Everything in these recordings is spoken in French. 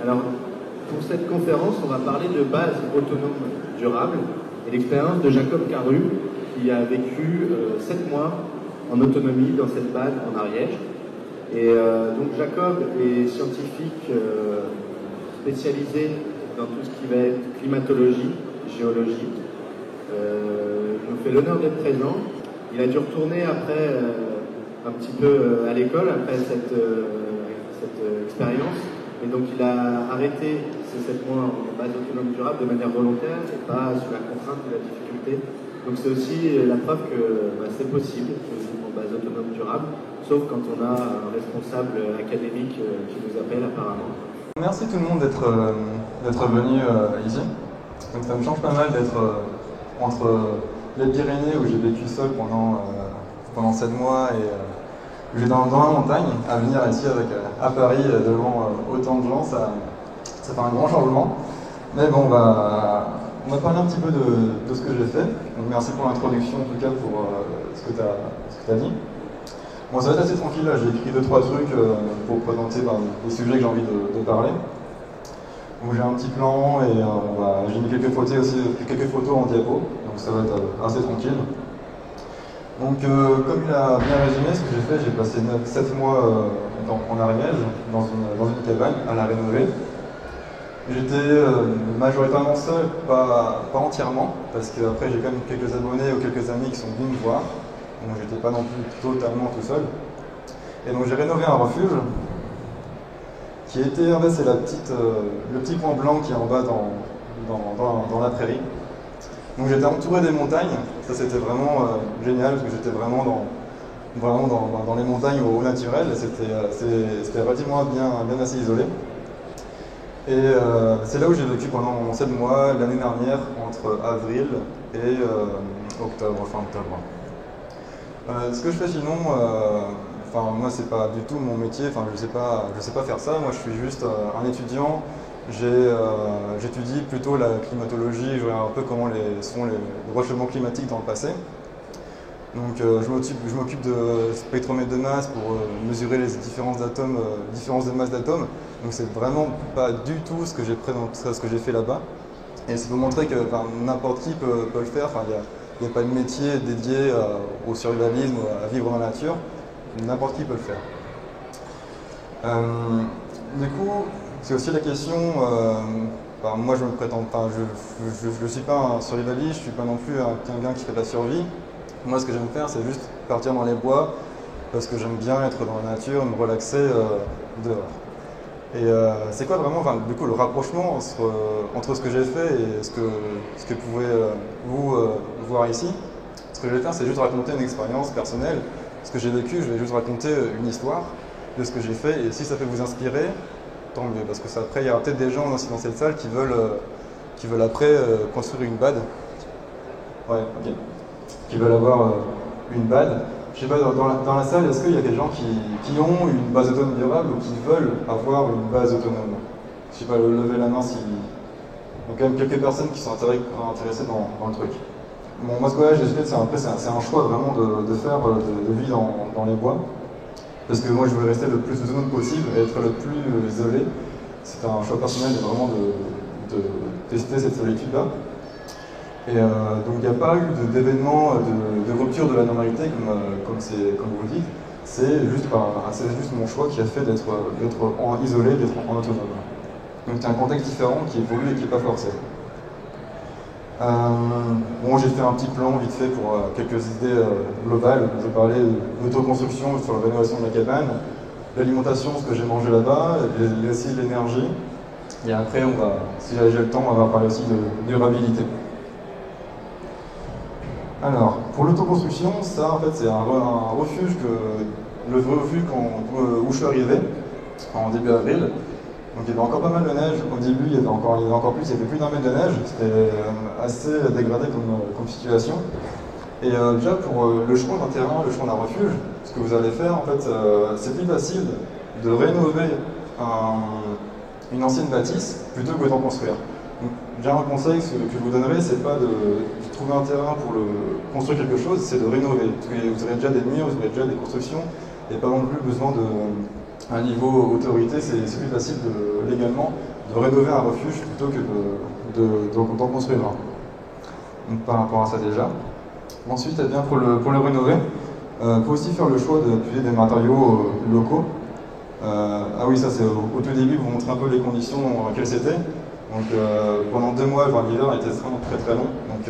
Alors, pour cette conférence, on va parler de base autonome durable et l'expérience de Jacob Caru, qui a vécu 7 mois en autonomie dans cette base en Ariège. Et donc Jacob est scientifique spécialisé dans tout ce qui va être climatologie, géologie. Il nous fait l'honneur d'être présent. Il a dû retourner après un petit peu à l'école, après cette expérience. Et donc il a arrêté ces 7 mois en base autonome durable de manière volontaire et pas sous la contrainte de la difficulté. Donc c'est aussi la preuve que c'est possible de vivre en base autonome durable, sauf quand on a un responsable académique qui nous appelle apparemment. Merci tout le monde d'être venu ici. Donc ça me change pas mal d'être entre les Pyrénées où j'ai vécu seul pendant 7 mois et où j'étais dans la montagne, à venir ici à Paris devant autant de gens, ça fait un grand changement. Mais bon, on va parler un petit peu de ce que j'ai fait. Donc merci pour l'introduction, en tout cas pour ce que tu as dit. Bon, ça va être assez tranquille, là, j'ai écrit 2-3 trucs pour présenter les sujets que j'ai envie de parler. Donc j'ai un petit plan et j'ai mis quelques photos en diapo, donc ça va être assez tranquille. Donc comme il a bien résumé, ce que j'ai fait, j'ai passé 7 mois en Ariège, dans une cabane, à la rénover. J'étais majoritairement seul, pas entièrement, parce qu'après j'ai quand même quelques abonnés ou quelques amis qui sont venus me voir, donc j'étais pas non plus totalement tout seul. Et donc j'ai rénové un refuge, qui était, en fait c'est le petit point blanc qui est en bas dans la prairie. Donc j'étais entouré des montagnes, ça c'était vraiment génial, parce que j'étais vraiment dans les montagnes au naturel, c'était relativement bien assez isolé. Et c'est là où j'ai vécu pendant 7 mois, l'année dernière, entre avril et fin octobre. Ce que je fais sinon, moi c'est pas du tout mon métier, je sais pas faire ça, moi je suis juste un étudiant. J'étudie plutôt la climatologie, je regarde un peu comment sont les réchauffements climatiques dans le passé. Donc je m'occupe de spectromètre de masse pour mesurer les différences de masse d'atomes. Donc c'est vraiment pas du tout ce que j'ai fait là-bas. Et c'est pour montrer que n'importe qui peut le faire. Il n'y a pas de métier dédié au survivalisme, à vivre dans la nature. N'importe qui peut le faire. Du coup, c'est aussi la question, moi je me prétends pas, je ne suis pas un survivaliste, je ne suis pas non plus quelqu'un qui fait de la survie. Moi ce que j'aime faire c'est juste partir dans les bois, parce que j'aime bien être dans la nature, me relaxer dehors. Et c'est quoi vraiment du coup, le rapprochement entre ce que j'ai fait et ce que pouvez vous voir ici. Ce que je vais faire c'est juste raconter une expérience personnelle, ce que j'ai vécu, je vais juste raconter une histoire de ce que j'ai fait, et si ça peut vous inspirer, tant mieux, parce que après il y aura peut-être des gens aussi dans cette salle qui veulent après construire une BAD. Ouais, ok. Qui veulent avoir une BAD. Je sais pas, dans la salle, est-ce qu'il y a des gens qui ont une base autonome durable ou qui veulent avoir une base autonome? Je sais pas, levez la main si... Donc il y a quelques personnes qui sont intéressées dans le truc. Bon, moi ce que j'ai fait, c'est un choix vraiment de faire de vie dans les bois. Parce que moi je veux rester le plus autonome possible et être le plus isolé. C'est un choix personnel vraiment de tester cette solitude-là. Et donc il n'y a pas eu d'événement de rupture de la normalité comme vous le dites. C'est juste mon choix qui a fait d'être isolé, d'être en autonome. Donc c'est un contexte différent qui évolue et qui n'est pas forcé. Bon, j'ai fait un petit plan vite fait pour quelques idées globales. Je parlais d'autoconstruction sur la rénovation de la cabane, l'alimentation, ce que j'ai mangé là-bas, aussi l'énergie. Et après, si j'ai le temps, on va parler aussi de durabilité. Alors, pour l'autoconstruction, ça en fait c'est un refuge où je suis arrivé en début avril. Donc il y avait encore pas mal de neige. Au début, il y avait encore plus, il y avait plus d'1 mètre de neige. C'était assez dégradé comme situation. Et déjà pour le choix d'un terrain, le choix d'un refuge, ce que vous allez faire, en fait, c'est plus facile de rénover une ancienne bâtisse plutôt que d'en construire. Donc, déjà un conseil que je vous donnerai, c'est pas de trouver un terrain pour construire quelque chose, c'est de rénover. Parce que vous aurez déjà des murs, vous aurez déjà des constructions, et pas non plus besoin à un niveau autorité, c'est plus facile légalement de rénover un refuge plutôt que d'en construire un. Donc par rapport à ça déjà. Ensuite, eh bien, pour le rénover, il faut aussi faire le choix d'utiliser des matériaux locaux. Ah oui, ça c'est au tout début, vous montrer un peu les conditions dans lesquelles c'était. Donc pendant 2 mois, l'hiver était vraiment très très long. Donc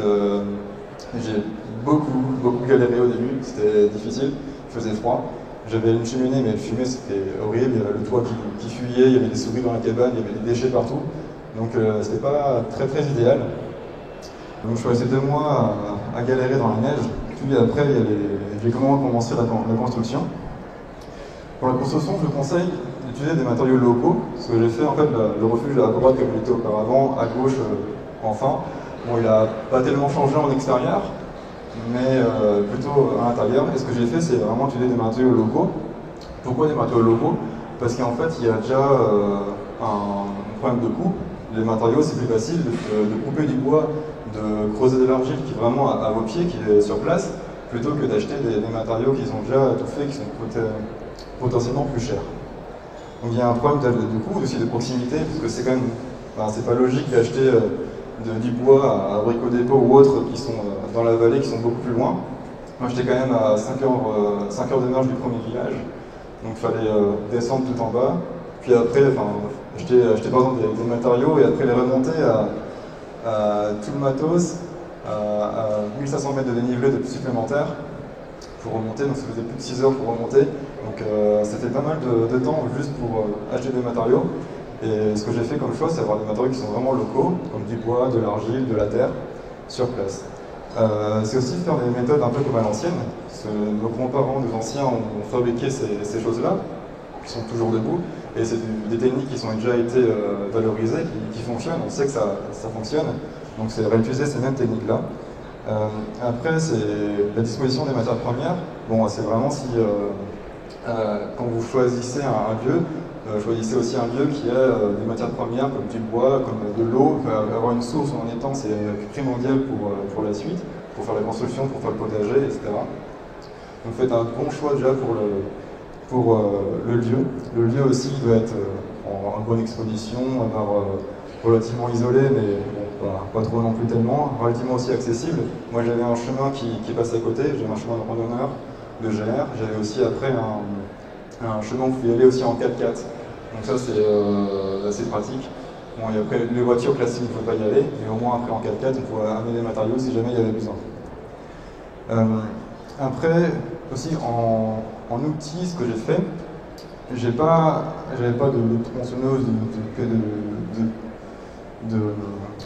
j'ai beaucoup galéré au début, c'était difficile, il faisait froid. J'avais une cheminée, mais elle fumait, c'était horrible. Il y avait le toit qui fuyait, il y avait des souris dans la cabane, il y avait des déchets partout. Donc c'était pas très idéal. Donc je suis resté 2 mois à galérer dans la neige. Puis après, j'ai commencé la construction. Pour la construction, je vous conseille d'utiliser des matériaux locaux. Ce que j'ai fait, en fait, le refuge à droite comme il était auparavant, à gauche, enfin. Bon, il n'a pas tellement changé en extérieur, mais plutôt à l'intérieur. Et ce que j'ai fait, c'est vraiment utiliser des matériaux locaux. Pourquoi des matériaux locaux? Parce qu'en fait, il y a déjà un problème de coût. Les matériaux, c'est plus facile de couper du bois, de creuser de l'argile qui est vraiment à vos pieds, qui est sur place, plutôt que d'acheter des matériaux qui sont déjà tout faits, qui sont potentiellement plus chers. Donc il y a un problème de coût, aussi de proximité, parce que c'est quand même, c'est pas logique d'acheter du bois à Brico Dépôt ou autres qui sont dans la vallée, qui sont beaucoup plus loin. Moi j'étais quand même à 5 heures de marche du premier village, donc il fallait descendre tout en bas, puis après, acheter par exemple des matériaux et après les remonter à tout le matos, à 1500 mètres de dénivelé supplémentaire pour remonter, donc ça faisait plus de 6 heures pour remonter, donc c'était pas mal de temps juste pour acheter des matériaux. Et ce que j'ai fait comme choix, c'est avoir des matériaux qui sont vraiment locaux, comme du bois, de l'argile, de la terre, sur place. C'est aussi faire des méthodes un peu comme à l'ancienne. Nos grands-parents, nos anciens ont fabriqué ces choses-là, qui sont toujours debout, et c'est des techniques qui ont déjà été valorisées, qui fonctionnent, on sait que ça fonctionne, donc c'est réutiliser ces mêmes techniques-là. Après, c'est la disposition des matières premières. Bon, c'est vraiment si, quand vous choisissez un lieu, choisissez aussi un lieu qui a des matières premières comme du bois, comme de l'eau. Avoir une source en étang, c'est primordial pour la suite, pour faire la construction, pour faire le potager, etc. Donc faites un bon choix déjà pour le lieu. Le lieu aussi doit être en bonne exposition, relativement isolé, mais bon, pas trop non plus tellement, relativement aussi accessible. Moi j'avais un chemin qui passe à côté, j'avais un chemin de randonneur de GR, j'avais aussi après un chemin où vous pouvez aller aussi en 4x4. Donc ça c'est assez pratique. Bon, et après les voitures classiques il ne faut pas y aller, mais au moins après en 4x4 on pourrait amener des matériaux si jamais il y avait besoin. Après aussi en outils, ce que j'ai fait, j'avais pas de tronçonneuse,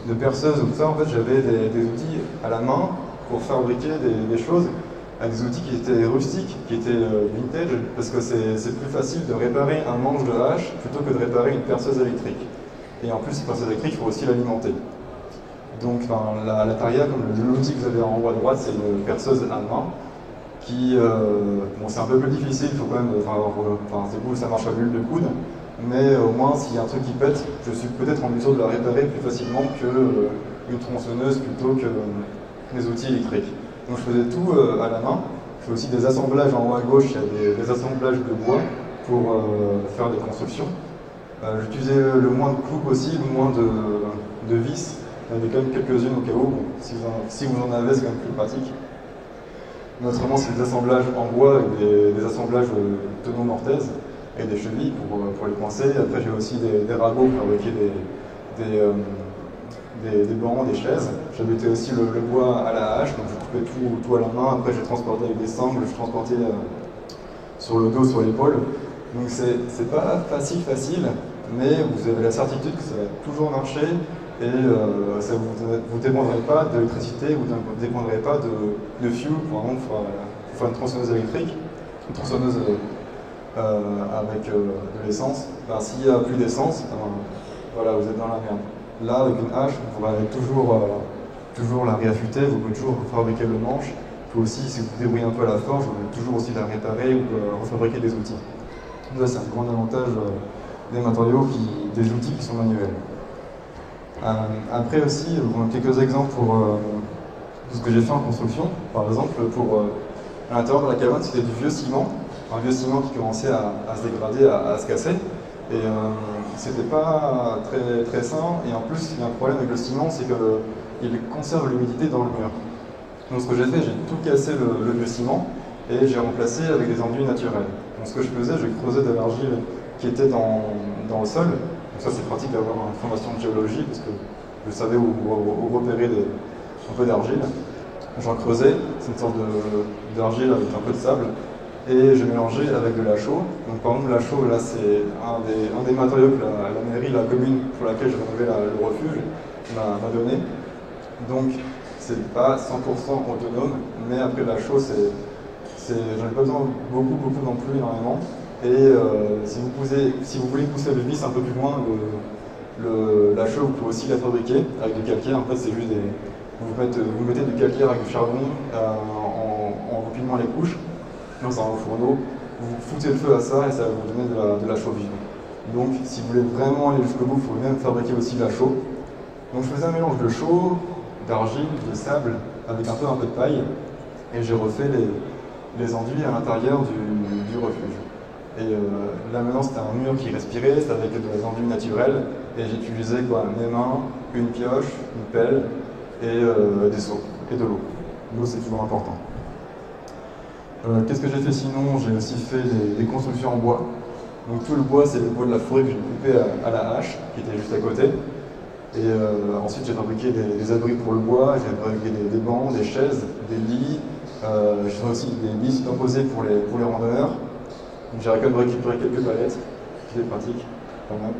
de perceuse ou tout ça. En fait j'avais des outils à la main pour fabriquer des choses avec des outils qui étaient rustiques, qui étaient vintage, parce que c'est plus facile de réparer un manche de hache plutôt que de réparer une perceuse électrique. Et en plus, cette perceuse électrique, il faut aussi l'alimenter. Donc la Taria, comme l'outil que vous avez en haut à droite, c'est une perceuse à main, qui, bon, c'est un peu plus difficile, il faut quand même, c'est cool, ça marche à l'huile de coude, mais au moins, s'il y a un truc qui pète, je suis peut-être en mesure de la réparer plus facilement qu'une tronçonneuse plutôt que des outils électriques. Donc je faisais tout à la main. Je fais aussi des assemblages en haut à gauche, il y a des assemblages de bois pour faire des constructions. J'utilisais le moins de clous possible, le moins de vis. Il y en avait quand même quelques-unes au cas où. Bon, si vous en avez, c'est quand même plus pratique. Mais autrement, c'est des assemblages en bois avec des assemblages de tonneaux mortaises et des chevilles pour les coincer. Après, j'ai aussi des ragots pour fabriquer des bancs, des chaises. J'habitais aussi le bois à la hache, donc je coupais tout à la main. Après, j'ai transporté avec des sangles, je transportais sur le dos, sur l'épaule. Donc c'est pas facile, mais vous avez la certitude que ça va toujours marcher et ça vous dépendrez pas d'électricité, vous ne dépendrez pas de fuel pour faire une tronçonneuse électrique, une tronçonneuse avec de l'essence. S'il n'y a plus d'essence, voilà, vous êtes dans la merde. Là, avec une hache, vous pourrez toujours la réaffûter, vous pouvez toujours fabriquer le manche. Vous pouvez aussi, si vous vous débrouillez un peu à la forge, vous pouvez toujours aussi la réparer ou refabriquer des outils. Ça, c'est un grand avantage des matériaux, des outils qui sont manuels. Après aussi, quelques exemples pour ce que j'ai fait en construction. Par exemple, à l'intérieur de la cabane, c'était du vieux ciment. un vieux ciment qui commençait à se dégrader, à se casser. Et c'était pas très, très sain. Et en plus, il y a un problème avec le ciment, c'est qu'il conserve l'humidité dans le mur. Donc ce que j'ai fait, j'ai tout cassé le vieux ciment et j'ai remplacé avec des enduits naturels. Donc ce que je faisais, je creusais de l'argile qui était dans le sol. Donc ça c'est pratique d'avoir une formation de géologie parce que je savais où repérer un peu d'argile. J'en creusais, c'est une sorte d'argile avec un peu de sable. Et je mélangeais avec de la chaux. Donc par exemple la chaux, là c'est un des matériaux que la mairie, la commune pour laquelle je rénovais le refuge m'a donné. Donc c'est pas 100% autonome, mais après la chaux, j'en ai pas besoin beaucoup non plus, énormément. Et si vous voulez pousser le vice un peu plus loin, la chaux, vous pouvez aussi la fabriquer avec du calcaire. En fait, c'est juste vous mettez du calcaire avec du charbon en empillant les couches dans un fourneau. Vous foutez le feu à ça et ça va vous donner de la chaux vive. Donc, si vous voulez vraiment aller jusqu'au bout, vous pouvez même fabriquer aussi de la chaux. Donc, je faisais un mélange de chaux, d'argile, de sable, avec un peu de paille, et j'ai refait les enduits à l'intérieur du refuge. Et là maintenant c'était un mur qui respirait, c'était avec des enduits naturels, et j'utilisais mes mains, une pioche, une pelle, et des seaux, et de l'eau. L'eau c'est toujours important. Qu'est-ce que j'ai fait sinon? J'ai aussi fait des constructions en bois. Donc tout le bois c'est le bois de la forêt que j'ai coupé à la hache, qui était juste à côté. Et ensuite j'ai fabriqué des abris pour le bois, j'ai fabriqué des bancs, des chaises, des lits, j'ai fait aussi des lits superposés pour les randonneurs. J'ai quand même récupéré quelques palettes, qui est pratique, quand même.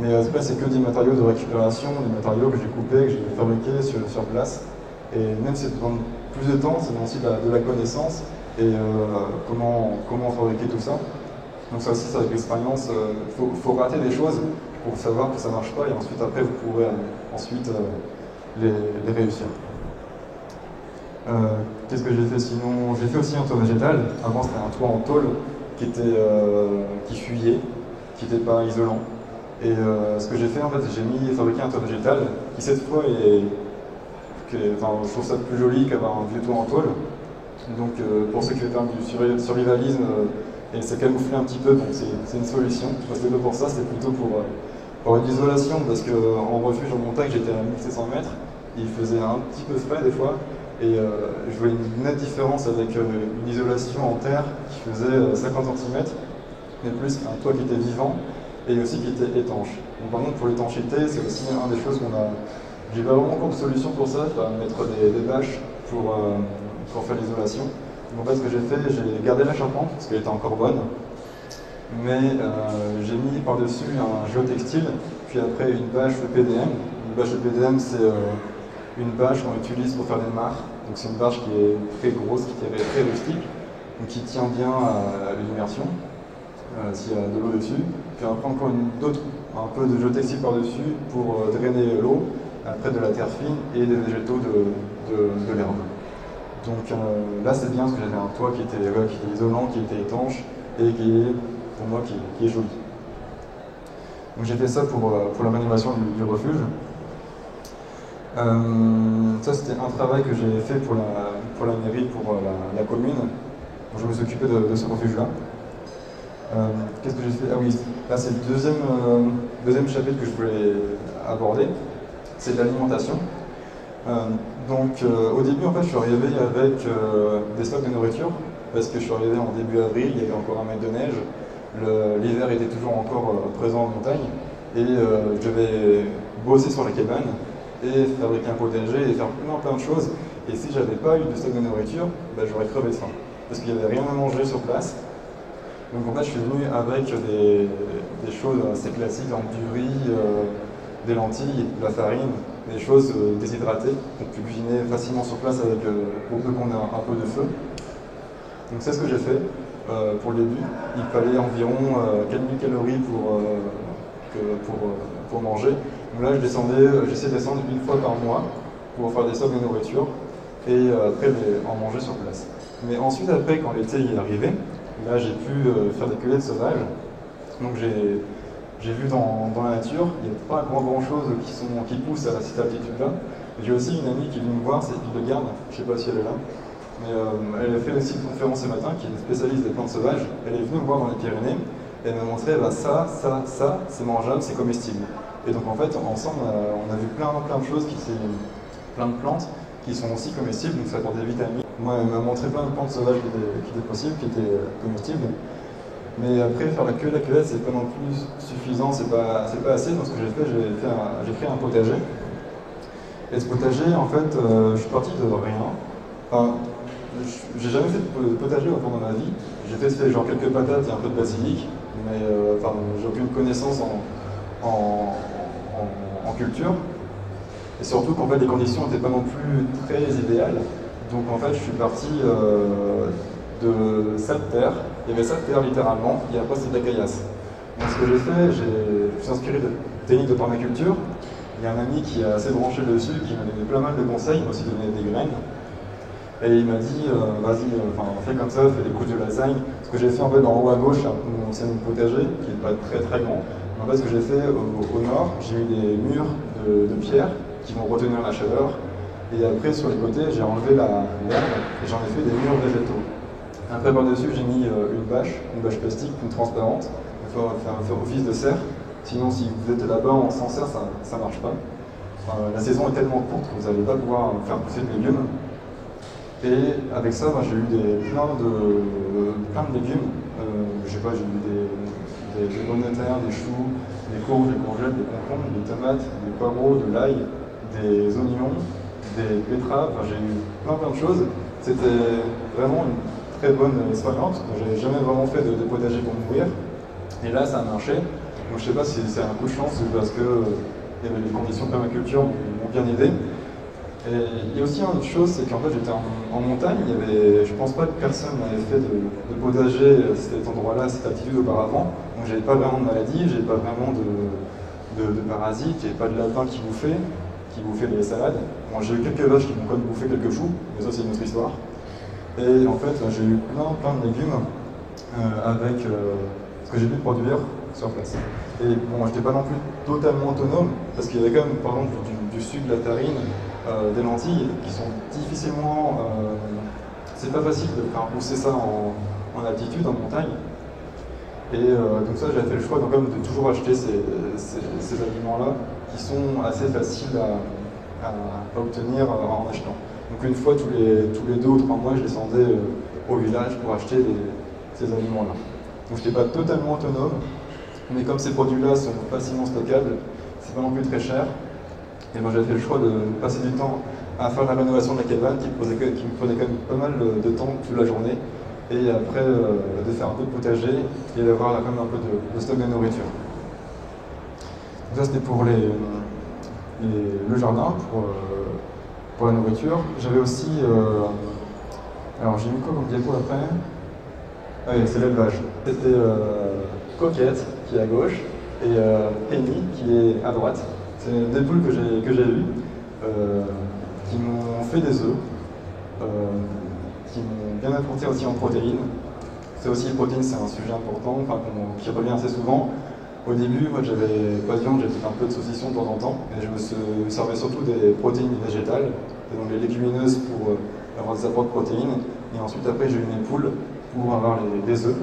Mais après c'est que des matériaux de récupération, des matériaux que j'ai coupés, que j'ai fabriqués sur place. Et même si ça demande plus de temps, ça demande aussi de la connaissance et comment fabriquer tout ça. Donc ça aussi c'est avec l'expérience, faut rater des choses pour savoir que ça ne marche pas et ensuite après vous pourrez les réussir. Qu'est-ce que j'ai fait sinon? J'ai fait aussi un toit végétal. Avant c'était un toit en tôle qui fuyait, qui n'était pas isolant. Et ce que j'ai fait en fait, j'ai fabriqué un toit végétal qui cette fois je trouve ça plus joli qu'avoir un vieux toit en tôle. Donc pour ceux qui veulent faire du survivalisme, et c'est camouflé un petit peu, donc c'est une solution. C'était pas pour ça, c'était plutôt pour une isolation, parce qu'en refuge en montagne, j'étais à 1700 mètres, il faisait un petit peu frais des fois, et je voyais une nette différence avec une isolation en terre qui faisait 50 cm, mais plus qu'un toit qui était vivant, et aussi qui était étanche. Donc par contre, pour l'étanchéité, c'est aussi une des choses qu'on a... J'ai pas vraiment encore de solution pour ça, il faut mettre des bâches pour faire l'isolation. Donc en fait, ce que j'ai fait, j'ai gardé la charpente, parce qu'elle était encore bonne, mais j'ai mis par-dessus un géotextile, puis après une bâche EPDM. Une bâche EPDM, c'est une bâche qu'on utilise pour faire des mares. Donc c'est une bâche qui est très grosse, qui est très rustique, donc qui tient bien à l'immersion, s'il y a de l'eau dessus. Puis après encore un peu de géotextile par-dessus pour drainer l'eau, après de la terre fine et des végétaux de l'herbe. Donc là c'est bien parce que j'avais un toit qui était isolant, qui était étanche et qui est, pour moi, qui est joli. Donc j'ai fait ça pour la rénovation du refuge. Ça c'était un travail que j'ai fait pour la mairie, pour la commune. Donc, je me suis occupé de ce refuge-là. Qu'est-ce que j'ai fait? Ah oui, là c'est le deuxième chapitre que je voulais aborder. C'est de l'alimentation. Donc au début en fait je suis arrivé avec des stocks de nourriture parce que je suis arrivé en début avril, il y avait encore 1 mètre de neige, l'hiver était toujours encore présent en montagne et je devais bosser sur la cabane et fabriquer un potager et faire plein de choses, et si j'avais pas eu de stock de nourriture, j'aurais crevé de faim parce qu'il n'y avait rien à manger sur place. Donc en fait je suis venu avec des choses assez classiques, donc du riz, des lentilles, de la farine, des choses déshydratées, qu'on peut cuisiner facilement sur place avec, pour peu qu'on ait un peu de feu. Donc c'est ce que j'ai fait pour le début. Il fallait environ 4000 calories pour manger. Donc là j'essaie de descendre une fois par mois pour faire des stocks de nourriture et après en manger sur place. Mais ensuite après, quand l'été est arrivé, là j'ai pu faire des cueillettes sauvages. Donc j'ai vu dans la nature, il n'y a pas grand chose qui pousse à cette altitude-là. J'ai aussi une amie qui est venue me voir, c'est Hildegarde, je ne sais pas si elle est là. Mais elle a fait aussi une conférence ce matin, qui est une spécialiste des plantes sauvages. Elle est venue me voir dans les Pyrénées, et elle m'a montré bah, ça, c'est mangeable, c'est comestible. Et donc en fait, ensemble, on a vu plein de choses, plein de plantes qui sont aussi comestibles, donc ça apporte des vitamines. Moi, elle m'a montré plein de plantes sauvages qui étaient possibles, qui étaient comestibles. Mais après, faire la cuvette, c'est pas non plus suffisant, c'est pas assez. Donc ce que j'ai fait, j'ai créé un potager. Et ce potager, en fait, je suis parti de rien. Enfin, j'ai jamais fait de potager au cours de ma vie. J'ai fait genre quelques patates et un peu de basilic, mais j'ai aucune connaissance en culture. Et surtout qu'en fait les conditions n'étaient pas non plus très idéales. Donc en fait je suis parti de cette terre. Il y avait cette terre littéralement, et après c'était de la caillasse. Donc ce que j'ai fait, je me suis inspiré de techniques de permaculture. Il y a un ami qui est assez branché dessus, qui m'a donné plein mal de conseils, il m'a aussi donné des graines. Et il m'a dit, vas-y, fais comme ça, fais des couches de lasagne. Ce que j'ai fait en fait en haut à gauche, c'est mon potager, qui n'est pas très très grand. En fait, ce que j'ai fait au nord, j'ai mis des murs de pierre qui vont retenir la chaleur. Et après, sur les côtés, j'ai enlevé l'herbe et j'en ai fait des murs végétaux. Après, par-dessus, j'ai mis une bâche plastique, une transparente. Il faut faire office de serre. Sinon, si vous êtes là-bas sans serre, ça ne marche pas. La saison est tellement courte que vous n'allez pas pouvoir faire pousser de légumes. Et avec ça, j'ai eu plein de légumes. J'ai eu des pommes de terre, des choux, des courges, des courgettes, des concombres, des tomates, des poireaux, de l'ail, des oignons, des betteraves. J'ai eu plein de choses. C'était vraiment une très bonne expérience. J'avais jamais vraiment fait de potager pour mourir. Et là, ça a marché. Donc, je sais pas si c'est un coup de chance ou parce que il y avait les conditions de permaculture m'ont bien aidé. Et il y a aussi une autre chose, c'est qu'en fait j'étais en montagne, je pense pas que personne n'avait fait de potager à cet endroit-là, cette altitude auparavant. Donc j'avais pas vraiment de maladie, j'avais pas vraiment de parasites, j'avais pas de lapin qui bouffait des salades. Bon, j'ai eu quelques vaches qui m'ont quand même bouffé quelques choux, mais ça c'est une autre histoire. Et en fait j'ai eu plein de légumes avec ce que j'ai pu produire sur place. Et bon, j'étais pas non plus totalement autonome, parce qu'il y avait quand même par exemple du sucre, de la farine, des lentilles qui sont difficilement. C'est pas facile de faire pousser ça en altitude, en montagne. Et donc ça, j'avais fait le choix donc, de toujours acheter ces aliments-là qui sont assez faciles à obtenir en achetant. Donc une fois tous les 2 ou 3 mois, je descendais au village pour acheter ces aliments-là. Donc je n'étais pas totalement autonome, mais comme ces produits-là sont facilement stockables, c'est pas non plus très cher. Et moi j'avais fait le choix de passer du temps à faire la rénovation de la cabane qui me prenait quand même pas mal de temps toute la journée. Et après de faire un peu de potager et d'avoir quand même un peu de stock de nourriture. Donc ça c'était pour le jardin, pour la nourriture. J'avais aussi... alors j'ai mis quoi comme diapo après? Ah oui, c'est l'élevage. C'était Coquette qui est à gauche et Penny qui est à droite. C'est des poules que j'ai eues, qui m'ont fait des œufs, qui m'ont bien apporté aussi en protéines. C'est aussi les protéines, c'est un sujet important, qui revient assez souvent. Au début, moi j'avais pas de viande, j'ai fait un peu de saucisson de temps en temps, mais je me servais surtout des protéines végétales, donc les légumineuses pour avoir des apports de protéines. Et ensuite après j'ai eu mes poules pour avoir des œufs.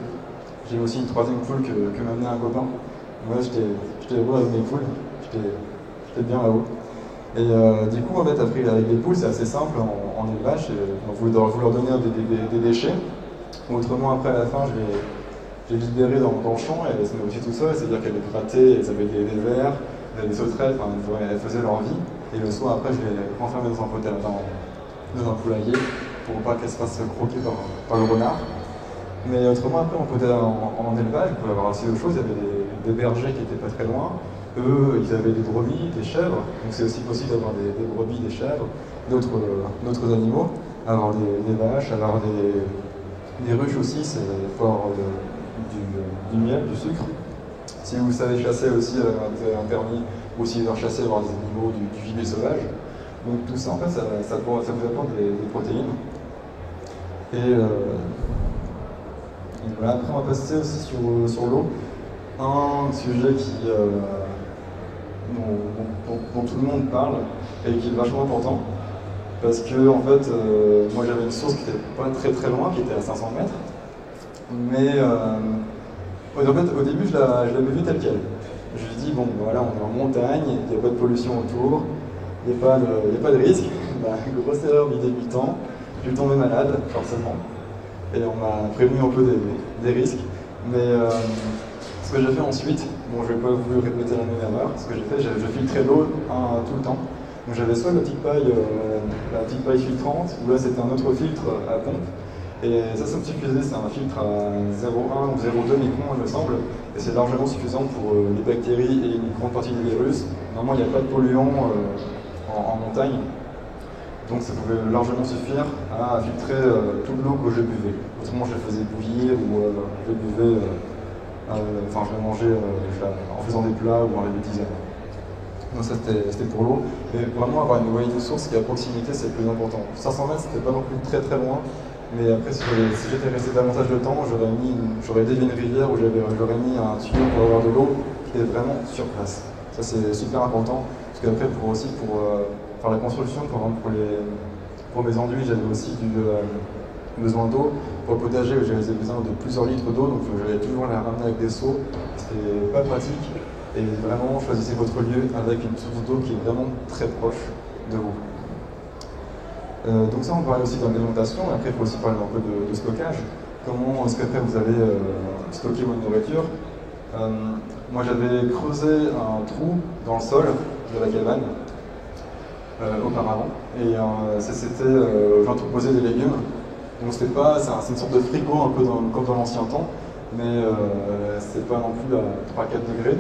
J'ai aussi une 3e poule que m'a amené un copain. Moi j'étais heureux avec mes poules. J'étais bien là-haut. Et du coup, en fait, après, avec les poules, c'est assez simple en élevage. Vous leur donnez des déchets. Autrement, après, à la fin, je les libérais dans le champ et elles se nourrissaient tout seules. C'est-à-dire qu'elles grattaient, elles avaient des vers, des sauterelles, elles faisaient leur vie. Et le soir, après, je les renfermais dans un poulailler pour pas qu'elles se fassent croquer par le renard. Mais autrement, après, en élevage, vous pouvez avoir assez de choses. Il y avait des bergers qui n'étaient pas très loin. Eux, ils avaient des brebis, des chèvres, donc c'est aussi possible d'avoir des brebis, des chèvres, d'autres animaux, avoir des vaches, avoir des ruches aussi, c'est pour du miel, du sucre. Si vous savez chasser aussi, vous avez un permis, ou si vous voulez chasser, avoir des animaux, du gibier sauvage. Donc tout ça, en fait, ça vous apporte des protéines. Et voilà, après on va passer aussi sur l'eau. Un sujet dont tout le monde parle et qui est vachement important parce que en fait, moi j'avais une source qui était pas très loin, qui était à 500 mètres, mais en fait, au début je l'avais vue telle quelle. Je me suis dit, bon voilà, on est en montagne, il n'y a pas de pollution autour, il n'y a pas de risque. Bah, grosse erreur du débutant, je suis tombé malade, forcément, et on m'a prévenu un peu des risques, mais ce que j'ai fait ensuite, bon je ne vais pas vous répéter la même erreur, ce que j'ai fait, je filtrais l'eau tout le temps. Donc j'avais soit la petite paille filtrante, ou là c'était un autre filtre à pompe, et ça me suffisait, c'est un filtre à 0,1 ou 0,2 microns il me semble, et c'est largement suffisant pour les bactéries et une grande partie des virus. Normalement il n'y a pas de polluants en montagne, donc ça pouvait largement suffire à filtrer toute l'eau que je buvais. Autrement je la faisais bouillir, ou je buvais, je la mangeais en faisant des plats ou en les tisane. Donc ça c'était pour l'eau, mais vraiment avoir une noyau de source qui est à proximité, c'est le plus important. 500 mètres c'était pas non plus très loin, mais après si j'étais resté davantage de temps, j'aurais dévié une rivière où j'aurais mis un tuyau pour avoir de l'eau qui était vraiment sur place. Ça c'est super important, parce qu'après pour faire la construction, pour mes enduits, j'avais aussi besoin d'eau. Pour le potager, j'avais besoin de plusieurs litres d'eau, donc j'allais toujours les ramener avec des seaux, c'était pas pratique. Et vraiment, choisissez votre lieu avec une source d'eau qui est vraiment très proche de vous. Donc ça, on parlait aussi d'alimentation, et après il faut aussi parler un peu de stockage. Comment est-ce qu'après vous allez stocker votre nourriture? Moi j'avais creusé un trou dans le sol de la cabane auparavant, et j'entreposais des légumes. Donc c'est une sorte de frigo un peu comme dans l'ancien temps, mais c'est pas non plus à 3-4 degrés.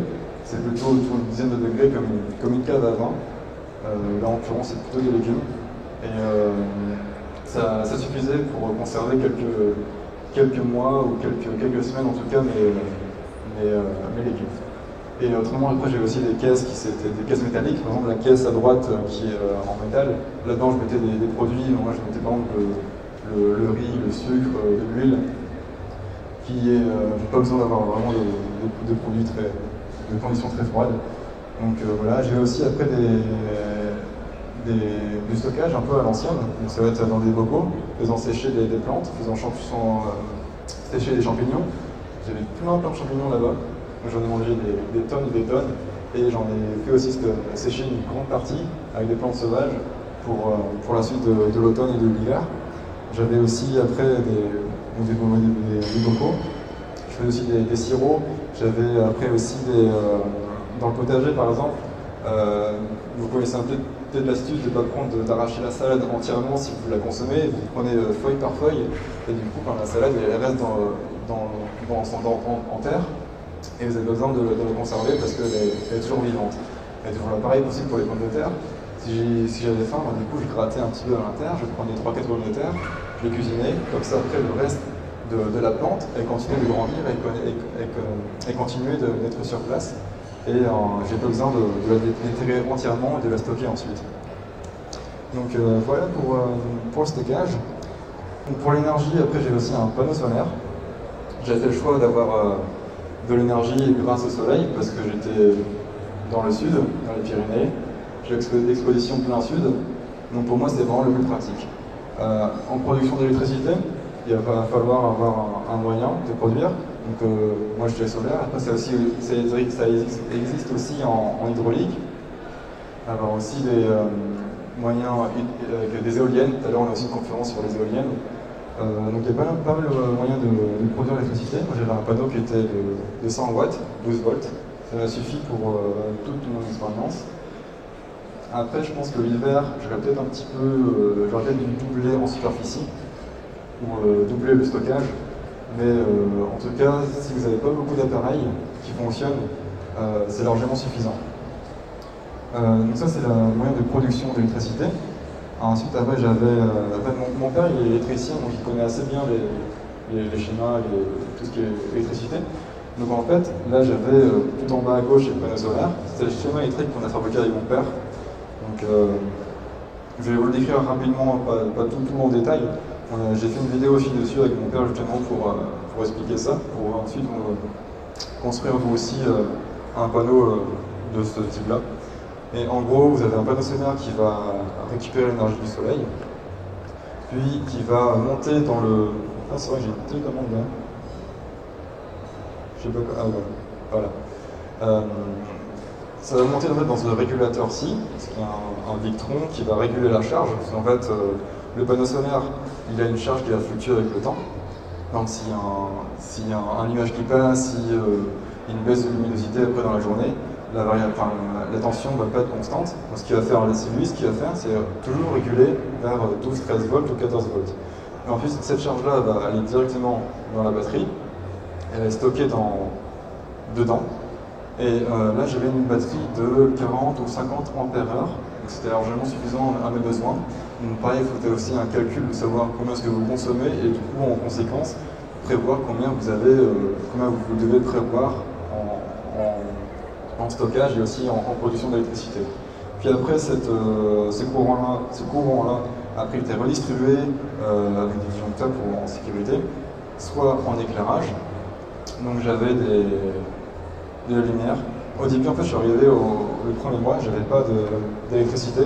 C'est plutôt autour d'une dizaine de degrés comme une cave à vin. Là en l'occurrence c'est plutôt des légumes. Et ça suffisait pour conserver quelques mois ou quelques semaines en tout cas mes légumes. Et autrement après j'ai aussi des caisses qui étaient des caisses métalliques. Par exemple la caisse à droite qui est en métal, là-dedans je mettais des produits. Moi je mettais par exemple le riz, le sucre, de l'huile, j'ai pas besoin d'avoir vraiment de produits de conditions très froides. Donc voilà, j'ai aussi après du stockage un peu à l'ancienne. Donc ça va être dans des bocaux, faisant sécher des plantes, faisant sécher des champignons. J'avais plein de champignons là-bas. J'en ai mangé des tonnes et des tonnes. Et j'en ai fait aussi sécher une grande partie avec des plantes sauvages pour la suite de l'automne et de l'hiver. J'avais aussi après des bocaux. Je fais aussi des sirops. J'avais après aussi dans le potager par exemple, vous connaissez peut-être l'astuce de ne pas d'arracher la salade entièrement si vous la consommez. Vous prenez feuille par feuille, et du coup quand la salade elle reste en terre, et vous avez besoin de la conserver parce qu'elle est toujours vivante. Et toujours pareil possible pour les pommes de terre. Si j'avais faim, du coup je grattais un petit peu à l'intérieur, je prenais 3-4 pommes de terre, je les cuisinais, comme ça après le reste de la plante, elle continuait de grandir et continuait d'être sur place. Et j'ai pas besoin de la déterrer entièrement et de la stocker ensuite. Donc voilà pour le stockage. Donc, pour l'énergie, après j'ai aussi un panneau solaire. J'ai fait le choix d'avoir de l'énergie grâce au soleil parce que j'étais dans le sud, dans les Pyrénées. J'ai l'exposition plein sud, donc pour moi c'est vraiment le plus pratique. En production d'électricité, il va falloir avoir un moyen de produire. Donc moi je suis solaire, après ça existe aussi en hydraulique. Avoir aussi des moyens avec des éoliennes. Tout à l'heure on a aussi une conférence sur les éoliennes. Donc il y a pas mal de moyens de produire l'électricité. Moi j'avais un panneau qui était de 100 watts, 12 volts. Ça m'a suffi pour toute mon expérience. Après je pense que l'hiver, j'aurais peut-être dû doubler en superficie ou doubler le stockage. Mais en tout cas, si vous n'avez pas beaucoup d'appareils qui fonctionnent, c'est largement suffisant. Donc ça c'est le moyen de production d'électricité. Ensuite après mon père il est électricien, donc il connaît assez bien les schémas, tout ce qui est électricité. Donc en fait, là j'avais tout en bas à gauche les panneaux solaires. C'était le schéma électrique qu'on a fabriqué avec mon père. Donc je vais vous le décrire rapidement, pas tout en détail. J'ai fait une vidéo aussi dessus avec mon père justement pour expliquer ça, pour ensuite construire vous aussi un panneau de ce type-là. Et en gros, vous avez un panneau solaire qui va récupérer l'énergie du soleil, puis qui va monter dans le... Ah, c'est vrai que j'ai une télécommande là. Je sais pas quoi... Ah, voilà. Ça va monter en fait, dans ce régulateur-ci, qui est un Victron qui va réguler la charge, parce qu'en fait, le panneau solaire, il a une charge qui va fluctuer avec le temps. Donc s'il y a un nuage qui passe, s'il y a une baisse de luminosité après dans la journée, la tension ne va pas être constante. Donc ce qu'il va faire, c'est toujours réguler vers 12, 13 volts ou 14 volts. Et en plus, cette charge-là va aller directement dans la batterie, elle est stockée dedans. Et là, j'avais une batterie de 40 ou 50 ampères-heure, donc c'était largement suffisant à mes besoins. Donc pareil, il faut aussi un calcul de savoir combien est-ce que vous consommez et du coup, en conséquence, prévoir combien vous devez prévoir en stockage et aussi en production d'électricité. Puis après, ce courant-là, après, il était redistribué avec des disjoncteurs en sécurité, soit en éclairage. Donc j'avais de la lumière. Au début, en fait, je suis arrivé le premier mois, j'avais pas d'électricité.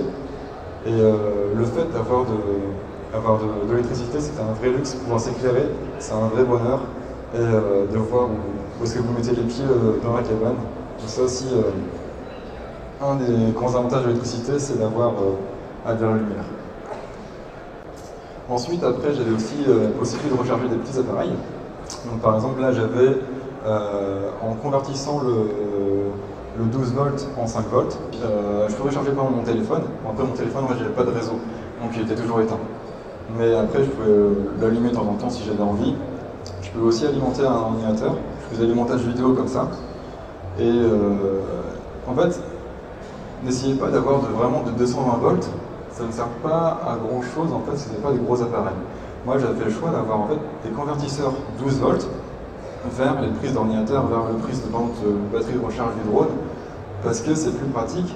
Et le fait d'avoir de l'électricité, c'était un vrai luxe. Pouvoir s'éclairer, c'est un vrai bonheur. Et de voir où est-ce que vous mettez les pieds dans la cabane. Donc ça aussi, un des grands avantages de l'électricité, c'est d'avoir de la lumière. Ensuite, après, j'avais aussi la possibilité de recharger des petits appareils. Donc par exemple, là, j'avais, en convertissant le 12 volts en 5 volts, je pouvais recharger par mon téléphone. Après, mon téléphone, moi, j'avais pas de réseau, donc il était toujours éteint. Mais après, je pouvais l'allumer de temps en temps si j'avais envie. Je pouvais aussi alimenter un ordinateur. Je faisais du montage vidéo comme ça. Et en fait, n'essayez pas d'avoir vraiment de 220 volts. Ça ne sert pas à grand chose, en fait, ce n'est pas des gros appareils. Moi, j'avais fait le choix d'avoir en fait des convertisseurs 12 volts vers les prises d'ordinateur, vers les prises de batterie de recharge du drone, parce que c'est plus pratique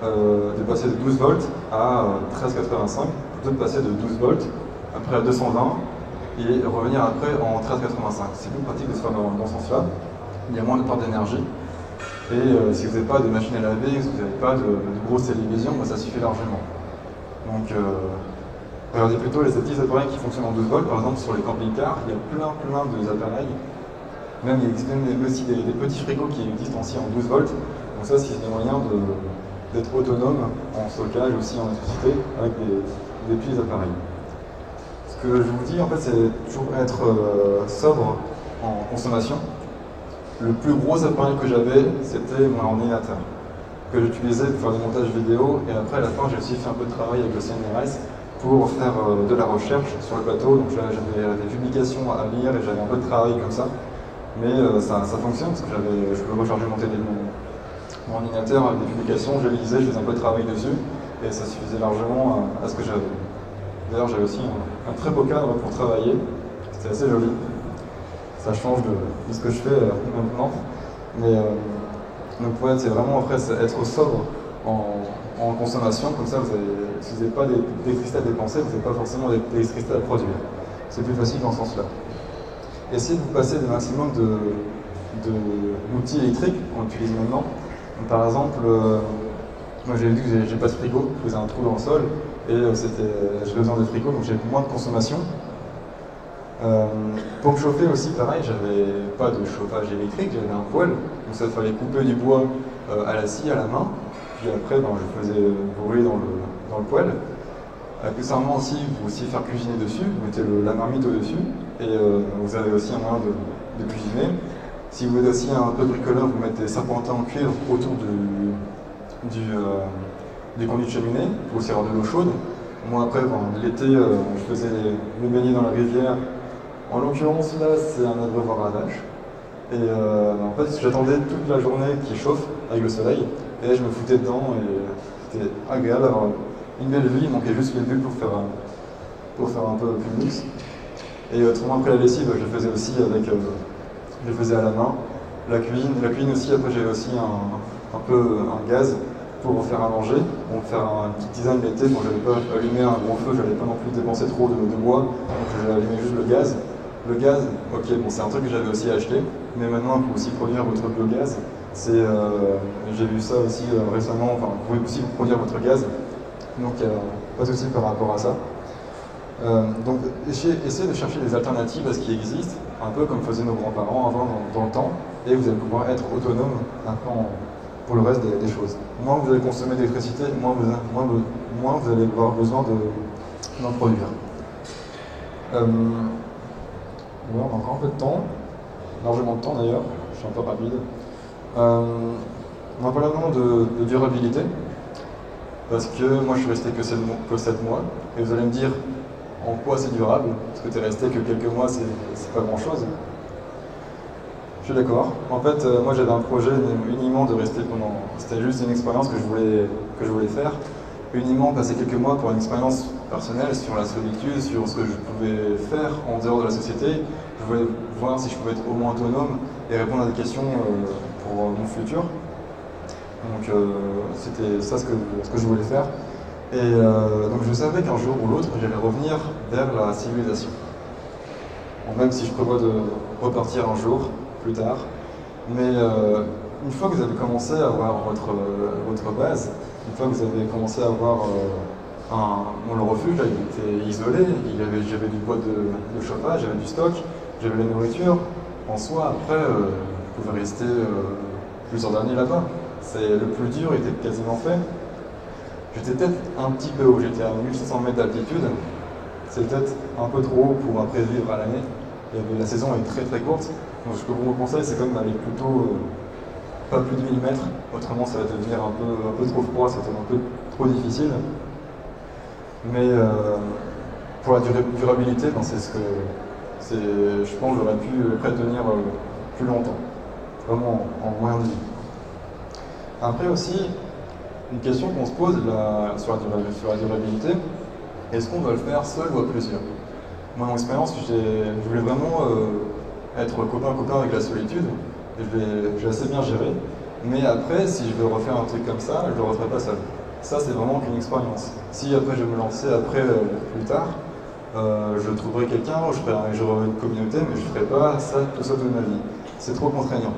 de passer de 12 volts à 13,85 plutôt de passer de 12 volts après à 220 et revenir après en 13,85. C'est plus pratique de se faire dans ce sens-là. Il y a moins de perte d'énergie. Et si vous n'avez pas de machine à laver, si vous n'avez pas de grosse télévision, ça suffit largement. Donc, regardez plutôt les petits appareils qui fonctionnent en 12 volts. Par exemple, sur les camping-cars, il y a plein d'appareils. Même il existe aussi des petits frigos qui existent aussi en 12 volts. Donc ça, c'est des moyens d'être autonome en stockage, aussi en électricité, avec des petits appareils. Ce que je vous dis, en fait, c'est toujours être sobre en consommation. Le plus gros appareil que j'avais, c'était mon ordinateur, que j'utilisais pour faire des montages vidéo. Et après, à la fin, j'ai aussi fait un peu de travail avec le CNRS pour faire de la recherche sur le bateau. Donc j'avais des publications à lire et j'avais un peu de travail comme ça. Mais ça fonctionne parce que je peux recharger mon ordinateur avec des publications, je lisais, je faisais un peu de travail dessus et ça suffisait largement à ce que j'avais. D'ailleurs, j'avais aussi un très beau cadre pour travailler, c'était assez joli. Ça change de ce que je fais maintenant. Mais donc ouais, c'est vraiment après être sobre en consommation, comme ça si vous n'avez pas d'électricité à dépenser, vous n'avez pas forcément d'électricité à produire. C'est plus facile dans ce sens-là. Essayez de vous passer le maximum d'outils électriques qu'on utilise maintenant. Donc, par exemple, moi j'ai vu que j'ai pas de frigo, je faisais un trou dans le sol et j'avais besoin de frigo, donc j'ai moins de consommation. Pour me chauffer aussi, pareil, j'avais pas de chauffage électrique, j'avais un poêle, donc ça fallait couper du bois à la scie, à la main, puis après je faisais brûler dans le poêle. Accessoirement aussi, vous pouvez aussi faire cuisiner dessus, vous mettez la marmite au-dessus, et vous avez aussi un moyen de cuisiner. Si vous êtes aussi un peu bricoleur, vous mettez des serpentins en cuivre autour du conduit de cheminée, pour aussi avoir de l'eau chaude. Moi après, l'été, je faisais me baigner dans la rivière. En l'occurrence là, c'est un abreuvoir à vaches. Et en fait, j'attendais toute la journée qu'il chauffe avec le soleil, et je me foutais dedans, et c'était agréable d'avoir une belle vue. Il manquait juste les bulles pour faire un peu plus luxe. Et autrement, après la lessive, je le faisais aussi je le faisais à la main. La cuisine aussi, après j'avais aussi un peu un gaz pour faire à manger, pour faire une petite tisane l'été. Bon, j'avais pas allumé un gros feu, j'allais pas non plus dépenser trop de bois, donc j'allumais juste le gaz. Le gaz, ok, bon, c'est un truc que j'avais aussi acheté, mais maintenant, pour aussi produire votre biogaz, J'ai vu ça aussi récemment, enfin, vous pouvez aussi produire votre gaz, donc pas de souci par rapport à ça. Donc essayez de chercher des alternatives à ce qui existe, un peu comme faisaient nos grands-parents avant dans le temps, et vous allez pouvoir être autonome maintenant pour le reste des choses. Moins vous allez consommer d'électricité, moins vous allez avoir besoin d'en produire. Ouais, on a encore un peu de temps, largement de temps d'ailleurs, je suis un peu rapide. On va parler maintenant de durabilité, parce que moi je suis resté que 7 mois, et vous allez me dire en quoi c'est durable, parce que tu es resté que quelques mois, c'est pas grand chose. Je suis d'accord. En fait, moi j'avais un projet uniquement de rester pendant. C'était juste une expérience que je voulais faire. Uniquement passer quelques mois pour une expérience personnelle sur la solitude, sur ce que je pouvais faire en dehors de la société. Je voulais voir si je pouvais être au moins autonome et répondre à des questions pour mon futur. Donc c'était ça ce que je voulais faire. Et donc je savais qu'un jour ou l'autre, j'allais revenir vers la civilisation. Bon, même si je prévois de repartir un jour, plus tard. Mais une fois que vous avez commencé à avoir votre base, une fois que vous avez commencé à avoir le refuge, là, il était isolé, j'avais du bois de chauffage, j'avais du stock, j'avais la nourriture. En soi, après, vous pouvez rester plusieurs années là-bas. Le plus dur était quasiment fait. J'étais peut-être un petit peu haut, j'étais à 1500 mètres d'altitude. C'est peut-être un peu trop haut pour après vivre à l'année. La saison est très très courte. Donc ce que je vous conseille, c'est quand même aller plutôt pas plus de 1000 mètres. Autrement, ça va devenir un peu trop froid, ça va être un peu trop difficile. Mais pour la durabilité, ben, je pense que j'aurais pu peut-être tenir plus longtemps. Vraiment en moyen de vie. Après aussi, une question qu'on se pose sur la durabilité, est-ce qu'on doit le faire seul ou à plusieurs? Moi, mon expérience, je voulais vraiment être copain-copain avec la solitude, et je l'ai assez bien géré, mais après, si je veux refaire un truc comme ça, je ne le referai pas seul. Ça, c'est vraiment qu'une expérience. Si après je vais me lancer plus tard, je trouverai quelqu'un, j'aurai une communauté, mais je ne ferai pas ça tout seul de ma vie. C'est trop contraignant.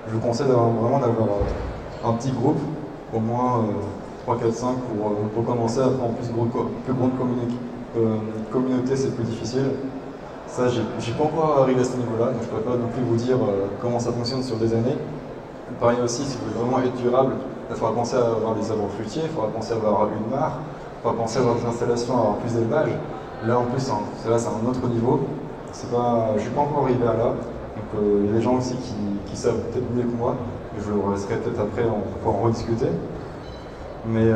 Je vous conseille vraiment d'avoir un petit groupe, au moins 3, 4, 5 pour commencer. Après, en plus grande communauté, c'est plus difficile. Ça, j'ai pas encore arrivé à ce niveau-là, donc je ne peux pas non plus vous dire comment ça fonctionne sur des années. Pareil aussi, si vous voulez vraiment être durable, il faudra penser à avoir des arbres fruitiers, il faudra penser à avoir une mare, il faudra penser à avoir des installations, à avoir plus d'élevage. Là, en plus, c'est un autre niveau. Je ne suis pas encore arrivé à là. Donc, il y a des gens aussi qui savent peut-être mieux que moi. Je le laisserai peut-être après pour en rediscuter. Mais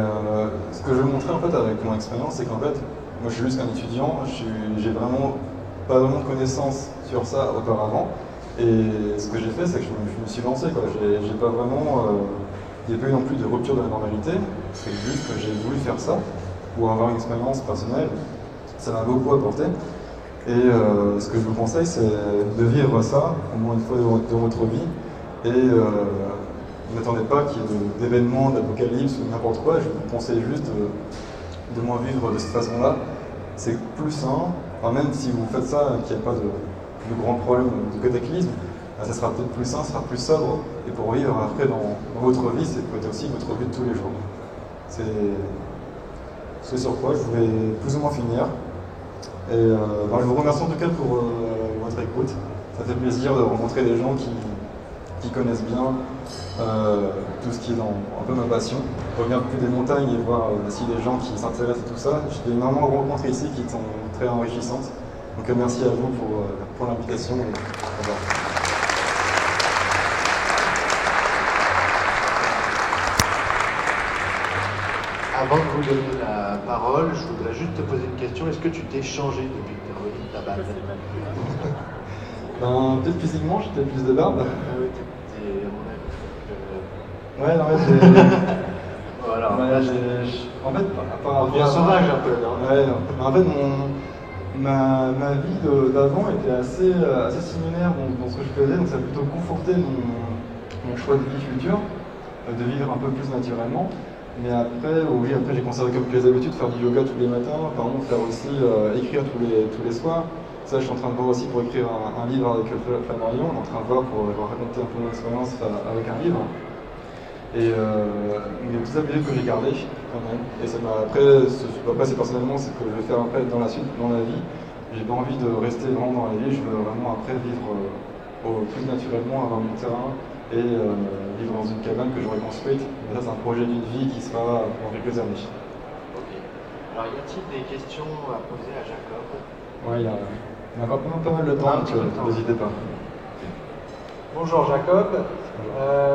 ce que je vais montrer en fait avec mon expérience, c'est qu'en fait, moi je suis juste un étudiant, j'ai vraiment pas vraiment de connaissances sur ça auparavant. Et ce que j'ai fait, c'est que je me suis lancé, quoi. J'ai pas vraiment. Il n'y a pas eu non plus de rupture de la normalité. C'est juste que j'ai voulu faire ça pour avoir une expérience personnelle. Ça m'a beaucoup apporté. Et ce que je vous conseille, c'est de vivre ça au moins une fois dans votre vie. Et n'attendez pas qu'il y ait d'événements, d'apocalypse ou n'importe quoi. Je vous conseille juste de moins vivre de cette façon-là. C'est plus sain. Enfin, même si vous faites ça, qu'il n'y a pas de grands problèmes de cataclysme, ça sera peut-être plus sain, ça sera plus sobre. Et pour vivre après dans votre vie, c'est peut-être aussi votre vie de tous les jours. C'est ce sur quoi je vais plus ou moins finir. Et je vous remercie en tout cas pour votre écoute. Ça fait plaisir de rencontrer des gens qui connaissent bien tout ce qui est dans un peu ma passion. Revenir plus des montagnes et voir aussi des gens qui s'intéressent à tout ça. J'ai énormément de rencontres ici qui sont très enrichissantes. Donc merci à vous pour l'invitation. Et au revoir. Avant de vous donner la parole, je voudrais juste te poser une question. Est-ce que tu t'es changé depuis que tu es revenu de ta base? Peut-être physiquement, j'ai peut-être plus de barbe. Ah oui, Ouais, non, ouais, voilà. Ouais, en fait, par rapport bien sauvage un peu, non? Ouais, non. En fait, ma vie d'avant était assez similaire dans ce que je faisais, donc ça a plutôt conforté mon choix de vie futur, de vivre un peu plus naturellement. Mais après, j'ai conservé quelques habitudes, faire du yoga tous les matins, par exemple faire aussi écrire tous les soirs, Ça, je suis en train de voir aussi pour écrire un livre avec Flammarion. On est en train de voir pour raconter un peu mon expérience avec un livre. Et il y a tout ça que j'ai gardé quand même. Et ça m'a après c'est personnellement ce que je vais faire après dans la suite, dans la vie. J'ai pas envie de rester vraiment dans la vie, je veux vraiment après vivre au plus naturellement, avoir mon terrain et vivre dans une cabane que j'aurai construite. Mais ça, c'est un projet d'une vie qui sera dans quelques années. Ok. Alors, y a-t-il des questions à poser à Jacob? Ouais, on a pas mal de temps, donc n'hésitez pas. Bonjour Jacob,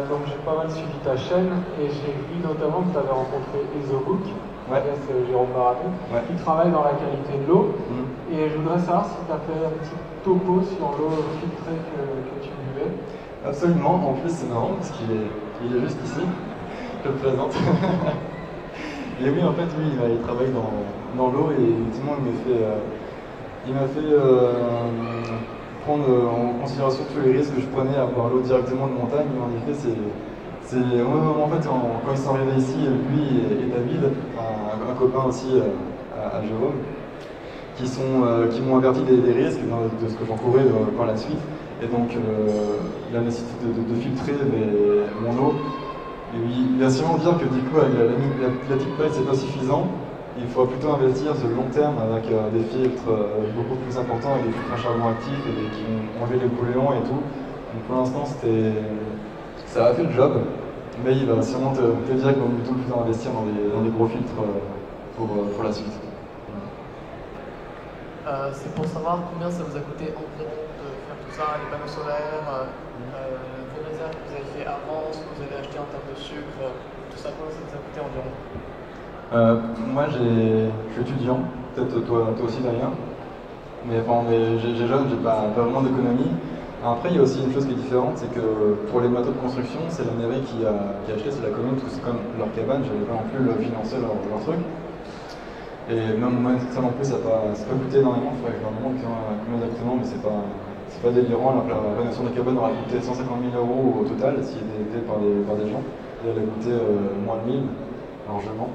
donc j'ai pas mal suivi ta chaîne et j'ai vu notamment que tu avais rencontré Ezobook, alias Jérôme Baratou, qui travaille dans la qualité de l'eau. Et je voudrais savoir si tu as fait un petit topo sur l'eau filtrée que tu buvais. Absolument, en plus c'est marrant parce qu'il est juste ici, je le présente. Et oui, en fait, lui, il travaille dans l'eau et effectivement, il m'a fait prendre en considération tous les risques que je prenais à boire l'eau directement de montagne. En effet, en fait, quand ils sont arrivés ici, lui et David, un copain aussi à Jérôme, qui m'ont averti des risques de ce que j'encourais par la suite. Et donc, la nécessité de filtrer mon eau. Et il va sûrement dire que du coup, la petite paille, c'est pas suffisant. Il faudra plutôt investir sur le long terme avec des filtres beaucoup plus importants, avec des filtres à charbon actif et qui vont enlever les polluants et tout. Donc pour l'instant, ça a fait le job, mais il va sûrement te dire qu'il vaut plutôt investir dans des gros filtres pour la suite. C'est pour savoir combien ça vous a coûté environ de faire tout ça, les panneaux solaires, vos réserves que vous avez fait avant, ce que vous avez acheté en termes de sucre, tout ça, combien ça vous a coûté environ? Moi, je suis étudiant, peut-être toi aussi d'ailleurs, mais j'ai pas vraiment d'économie. Après, il y a aussi une chose qui est différente, c'est que pour les bateaux de construction, c'est la mairie qui a acheté, c'est la commune, parce que c'est comme leur cabane, je n'avais pas non plus financer leur truc. Et même moi, ça non plus, ça n'a pas coûté énormément, il faudrait que je leur demande combien exactement, mais c'est pas délirant, alors que la rénovation des cabanes aurait coûté 150 000 € au total, si elle était par des gens, et elle a coûté moins de 1000, largement.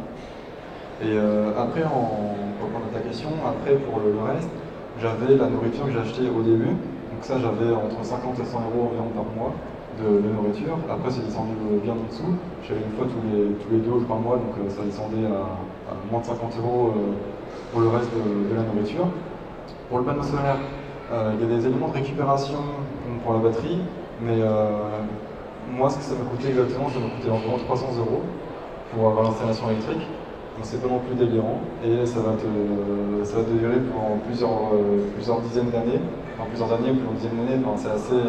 Et après, pour répondre à ta question, après pour le reste, j'avais la nourriture que j'achetais au début. Donc ça, j'avais entre 50 et 100 € environ par mois de nourriture. Après, c'est descendu bien en dessous. J'avais une fois tous les 2 ou 3 mois, donc ça descendait à moins de 50 € pour le reste de la nourriture. Pour le panneau solaire, il y a des éléments de récupération pour la batterie, mais moi, ce que ça m'a coûté exactement, ça m'a coûté environ 300 € pour avoir l'installation électrique. Donc c'est pas non plus délirant et ça va te durer pendant plusieurs dizaines d'années, enfin plusieurs années ou plusieurs dizaines d'années, c'est assez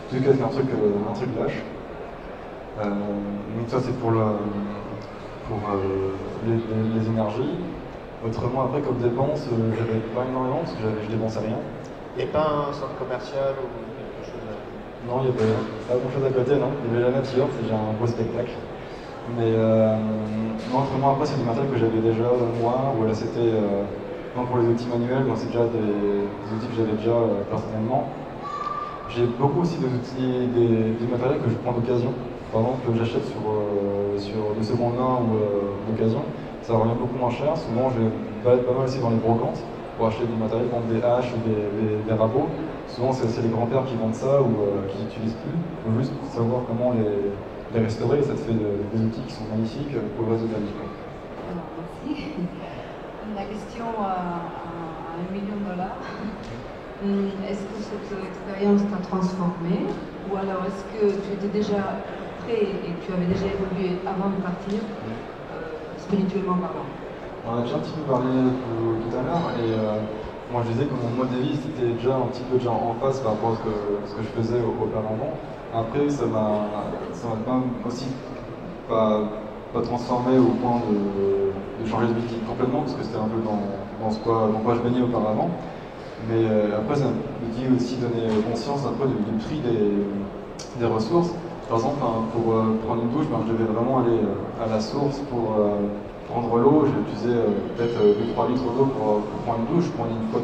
plus qu'un truc lâche. Donc ça c'est pour les énergies. Autrement après comme dépense, j'avais pas énormément parce que je dépensais rien. Il n'y a pas un centre commercial ou quelque chose? Non, il n'y a pas grand chose à côté, non. Il y avait la nature, c'est déjà un beau spectacle. Mais autrement après c'est du matériel que j'avais déjà moi, ou là c'était pour les outils manuels, c'est déjà des outils que j'avais déjà personnellement. J'ai beaucoup aussi du matériel que je prends d'occasion, par exemple que j'achète sur de seconde main ou d'occasion, ça revient beaucoup moins cher. Souvent je vais pas mal aussi dans les brocantes pour acheter du matériel comme des haches ou des rabots. Souvent c'est les grands-pères qui vendent ça ou qui n'utilisent plus. Il faut juste savoir comment les restaurer, ça te fait des outils qui sont magnifiques pour le reste de ta vie. Alors, merci. La question à $1 million. Est-ce que cette expérience t'a transformé ou alors est-ce que tu étais déjà prêt et tu avais déjà évolué avant de partir, spirituellement parlant? On a déjà un petit peu parlé tout à l'heure et moi je disais que mon mode de vie c'était déjà un petit peu en face par rapport à ce que je faisais auparavant. Après, ça m'a pas aussi pas transformé au point de changer de vie complètement, parce que c'était un peu dans quoi je baignais auparavant. Mais après, ça m'a dit aussi donner conscience un peu du prix des ressources. Par exemple, pour prendre une douche, je devais vraiment aller à la source pour prendre l'eau. J'utilisais peut-être 2-3 litres d'eau pour prendre une douche. Je prenais une fois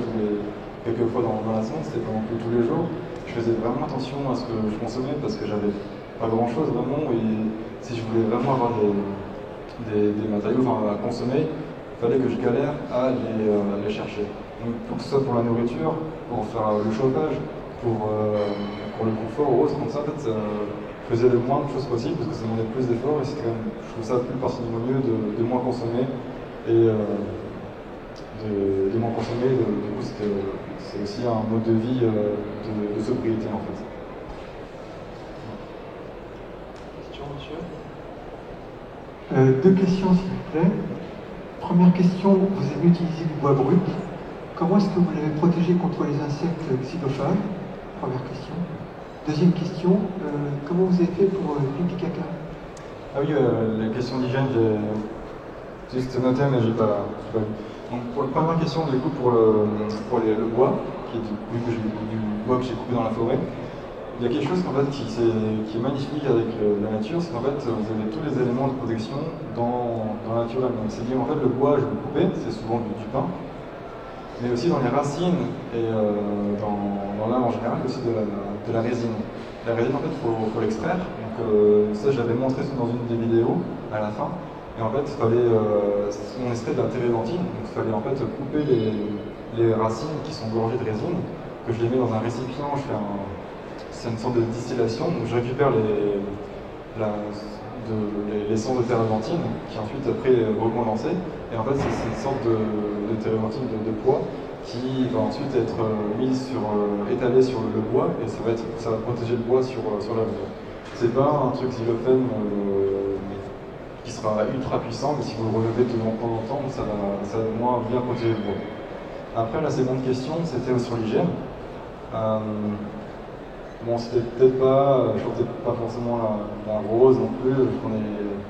quelques fois dans la semaine, c'était pas non plus tous les jours. Je faisais vraiment attention à ce que je consommais parce que j'avais pas grand chose vraiment et si je voulais vraiment avoir des matériaux à consommer, il fallait que je galère à les chercher. Donc, pour que ce soit pour la nourriture, pour faire le chauffage, pour le confort ou autre, comme ça, en fait, je faisais le moins de choses possible parce que ça demandait plus d'efforts et c'était quand même, je trouve ça plus parcimonieux de moins consommer et de moins consommer. Du coup, c'est aussi un mode de vie de sobriété en fait. Question, monsieur. Deux questions, s'il vous plaît. Première question, vous avez utilisé du bois brut. Comment est-ce que vous l'avez protégé contre les insectes xylophages? Première question. Deuxième question, comment vous avez fait pour le pipi caca? Ah oui, la question d'hygiène, j'ai juste noté, mais j'ai pas lu. Donc pour la première question, du coup, pour le bois, qui est du bois que j'ai coupé dans la forêt, il y a quelque chose en fait, qui est magnifique avec la nature, c'est qu'en fait, vous avez tous les éléments de protection dans la nature. Donc c'est bien, en fait, le bois, je le coupais, c'est souvent du pin, mais aussi dans les racines et dans l'âme en général, aussi de la résine. La résine, en fait, il faut l'extraire. Donc ça, je l'avais montré dans une des vidéos à la fin. Et en fait, il fallait, on extrait de la térébenthine, donc il fallait en fait couper les racines qui sont gorgées de résine, que je les mets dans un récipient, c'est une sorte de distillation, donc je récupère l'essence de térébenthine, qui est ensuite après recondensée, et en fait c'est une sorte de térébenthine de poids qui va ensuite être étalée sur le bois, et ça va protéger le bois sur l'avenir. C'est pas un truc xylophène qui sera ultra puissant, mais si vous le relevez de temps en temps, ça va moins bien protéger le bois. Après, la seconde question, c'était sur l'hygiène. Bon, c'était peut-être pas, je chantais pas forcément la rose non plus,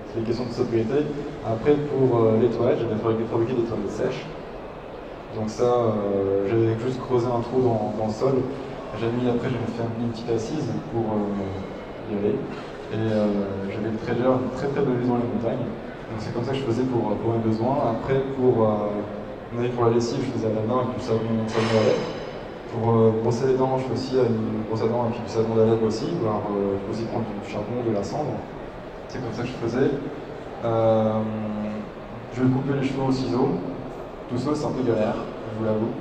c'est des questions de sobriété. Après, pour les toilettes, j'avais fabriqué des toilettes sèches. Donc ça, j'avais juste creusé un trou dans le sol. Après, j'avais fait une petite assise pour y aller. Et j'avais une très très belle vue dans les montagnes. Donc c'est comme ça que je faisais pour mes besoins. Après, pour la lessive, je faisais à la main avec du savon à lèvres. Pour brosser les dents, je fais aussi une brosse à dents et puis du savon à lèvres aussi. Je peux aussi prendre du charbon, de la cendre. C'est comme ça que je faisais. Je vais couper les cheveux au ciseau. Tout ça, c'est un peu galère, je vous l'avoue.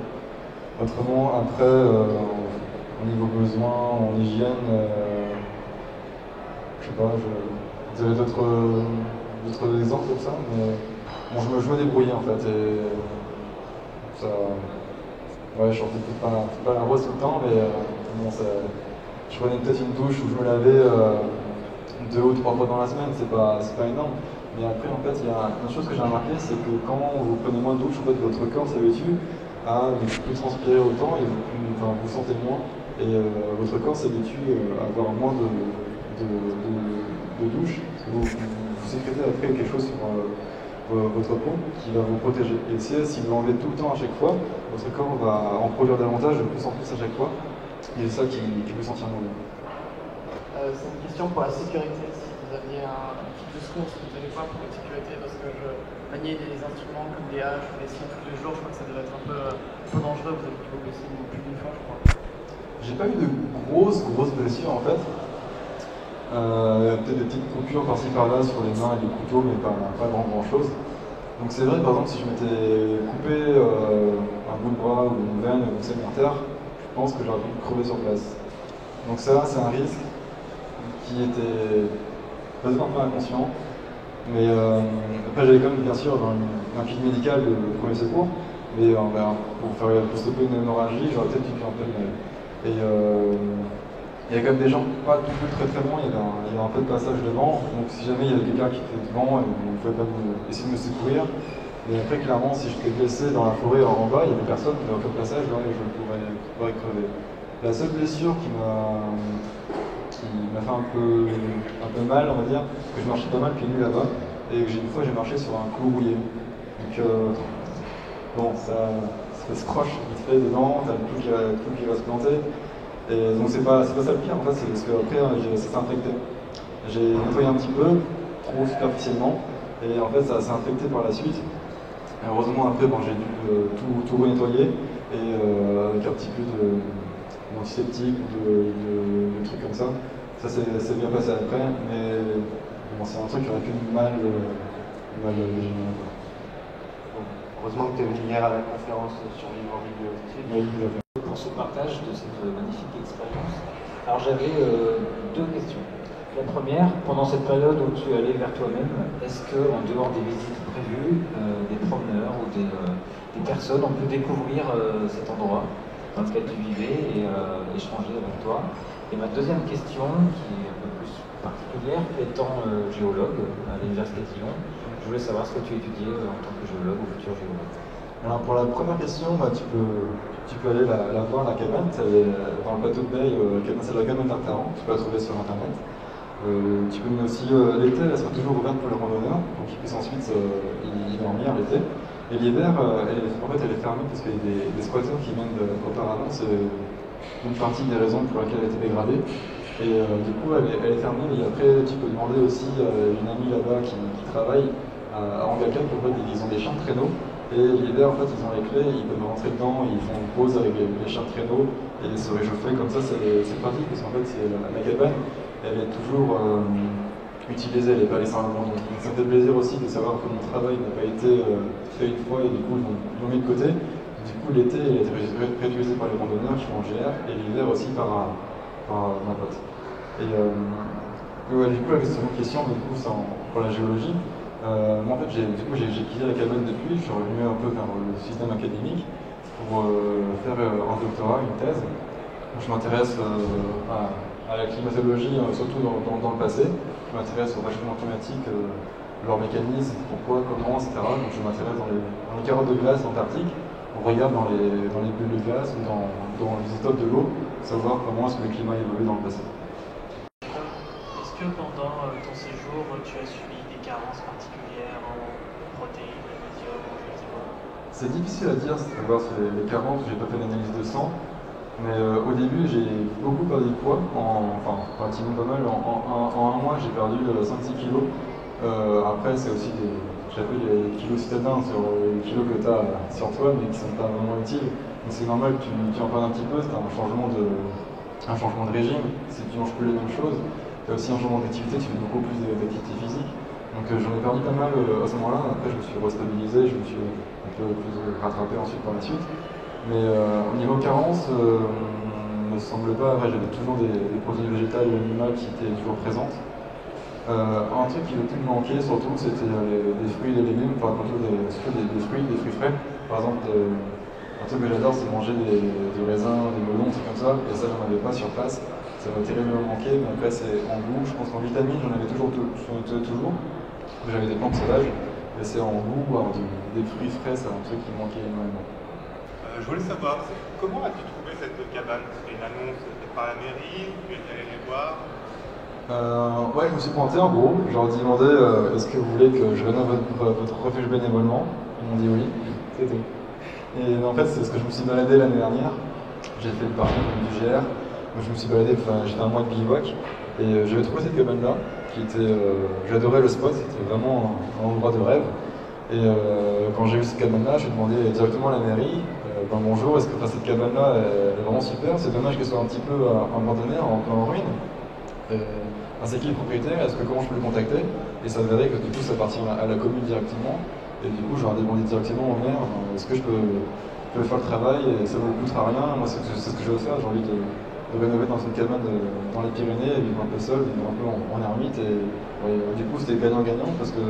Autrement, après, au niveau besoin, en hygiène, je sais pas, vous avez d'autres exemples comme ça, mais bon, je me débrouillais en fait, et ça, ouais, je sortais pas la rose tout le temps, mais bon, je prenais peut-être une douche où je me lavais 2 ou 3 fois dans la semaine, c'est pas énorme. Mais après, en fait, il y a une chose que j'ai remarqué, c'est que quand vous prenez moins de douche, en fait, votre corps s'habitue à ne plus transpirer autant et vous sentez moins. Et votre corps s'habitue à avoir moins de douche. Vous sécrétez après quelque chose sur votre peau qui va vous protéger. Et si vous l'enlevez tout le temps à chaque fois, votre corps va en produire davantage, de plus en plus à chaque fois. Et c'est ça qui peut sentir mauvais. C'est une question pour la sécurité. Si vous aviez un kit de secours, ce que vous n'avez pas pour la sécurité, parce que je maniais des instruments comme des haches ou des scies tous les jours, je crois que ça devait être un peu dangereux. Vous avez dû vous blesser plus d'une fois, je crois. J'ai pas eu de grosses blessures en fait. Peut-être des petites coupures par-ci par-là sur les mains et les couteaux, mais pas grand chose. Donc c'est vrai, par exemple, si je m'étais coupé un bout de bras ou une veine ou une saigne artère, je pense que j'aurais pu crever sur place. Donc ça, c'est un risque qui était peut-être un peu inconscient. Mais après, j'avais quand même, bien sûr, un kit médical de premier secours. Mais pour stopper une hémorragie, j'aurais peut-être dû faire un peu de mal. Et il y a quand même des gens pas tout très loin, il y avait un peu de passage devant. Donc si jamais il y avait quelqu'un qui était devant, vous ne pouvez pas essayer de me secourir. Mais après, clairement, si j'étais blessé dans la forêt en bas, il n'y avait personne, il n'y avait aucun passage, là, et je pourrais crever. La seule blessure qui m'a fait un peu mal, on va dire, que je marchais pas mal pieds nus là-bas, et une fois j'ai marché sur un clou rouillé. Donc bon, ça se croche vite fait dedans, t'as le clou qui va se planter. Et donc c'est pas ça le pire en fait, c'est parce qu'après ça s'est infecté. J'ai nettoyé un petit peu, trop superficiellement, et en fait ça s'est infecté par la suite. Et heureusement après j'ai dû tout renettoyer, et avec un petit peu d'antiseptique ou de trucs comme ça. Ça s'est bien passé après, mais bon, c'est un truc qui aurait pu mal gêner. On Heureusement que tu es venu hier à la conférence sur Vivre en milieu hostile. Oui, pour ce partage de cette magnifique expérience. Alors j'avais deux questions. La première, pendant cette période où tu allais vers toi-même, est-ce qu'en dehors des visites prévues, des promeneurs ou des personnes ont pu découvrir cet endroit dans lequel tu vivais et échanger avec toi? Et ma deuxième question, qui est un peu plus particulière, étant géologue à l'Université de Lyon, je voulais savoir ce que tu étudiais en tant que géologue ou futur géologue. Alors pour la première question, tu peux aller la voir, la cabane, elle est dans le plateau de Bay, c'est la cabane d'Artaran, tu peux la trouver sur internet. Tu peux aussi, l'été, elle sera toujours ouverte pour les randonneurs, donc ils puissent ensuite y dormir l'été. Et l'hiver, elle est fermée parce qu'il y a des squatteurs qui viennent auparavant, c'est une partie des raisons pour lesquelles elle a été dégradée. Et du coup, elle est fermée, mais après tu peux demander aussi à une amie là-bas qui travaille à Angaka, ils ont des chiens de traîneau. Et l'hiver, en fait, ils ont les clés, ils peuvent rentrer dedans, ils font une pause avec les chiens de traîneau et se réchauffer. Comme ça, c'est pratique parce qu'en fait, la cabane, elle est toujours utilisée, elle n'est pas laissée à l'abandon. Donc ça me fait plaisir aussi de savoir que mon travail n'a pas été fait une fois et du coup, ils l'ont mis de côté. Du coup, l'été, il a été réutilisé par les randonneurs qui font en GR et l'hiver aussi par ma pote. Et du coup, la question, c'est pour la géologie. Moi en fait j'ai quitté la cabane depuis, je suis revenu un peu vers le système académique pour faire un doctorat, une thèse. Donc, je m'intéresse à la climatologie, surtout dans le passé. Je m'intéresse au réchauffement climatique, leurs mécanismes, pourquoi, comment, etc. Donc je m'intéresse dans les carottes de glace antarctiques. On regarde dans les bulles de glace ou dans les isotopes de l'eau, savoir comment est-ce que le climat a évolué dans le passé. Est-ce que pendant ton séjour, tu as suivi des carences particulières en protéines, magnésium, je ne sais pas? C'est difficile à dire, savoir sur les carences, j'ai pas fait d'analyse de sang, mais au début j'ai beaucoup perdu de poids, relativement pas mal, en un mois j'ai perdu 5-6 kilos. Après c'est aussi j'appelle les kilos citadins sur les kilos que tu as sur toi mais qui sont pas vraiment utiles. Donc c'est normal que tu en perdes un petit peu, c'est un changement de régime, si tu manges plus les mêmes choses. Tu as aussi un changement d'activité, tu fais beaucoup plus d'activité physique. Donc j'en ai perdu pas mal à ce moment-là. Après je me suis restabilisé, je me suis un peu plus rattrapé ensuite par la suite. Mais au niveau carence, me semble pas. Après j'avais toujours des protéines végétales ou animales qui étaient toujours présentes. Un truc qui me manquait surtout, c'était des fruits et des légumes, enfin plutôt des fruits frais. Par exemple, un truc que j'adore, c'est manger des raisins, des melons, c'est comme ça. Et ça j'en avais pas sur place. Ça m'a terriblement manqué, mais après c'est en goût, je pense qu'en vitamines j'en avais toujours. J'avais des plantes sauvages, mais c'est en goût, des fruits frais, c'est un truc qui me manquait énormément. Je voulais savoir, comment as-tu trouvé cette cabane? C'était une annonce par la mairie, tu es allé les voir? Ouais, je me suis pointé en gros, je leur ai demandé est-ce que vous voulez que je rénove votre refuge bénévolement? Ils m'ont dit oui, c'est tout. Et en fait c'est ce que je me suis baladé l'année dernière, j'ai fait le parcours du GR. Je me suis baladé, j'ai fait un mois de bivouac et j'avais trouvé cette cabane-là qui était. J'adorais le spot, c'était vraiment un endroit de rêve. Et quand j'ai vu cette cabane-là, j'ai demandé directement à la mairie bonjour, est-ce que cette cabane-là elle est vraiment super, c'est dommage qu'elle soit un petit peu abandonnée, en ruine. C'est qui le propriétaire, comment je peux le contacter? Et ça verrait que du coup ça appartient à la commune directement. Et du coup, j'aurais demandé directement au maire est-ce que je peux faire le travail et ça ne me coûtera rien. Moi, c'est ce que je veux faire, j'ai envie de rénover dans une cabane dans les Pyrénées, vivre un peu seul, vivre un peu en ermite. Et du coup, c'était gagnant-gagnant parce que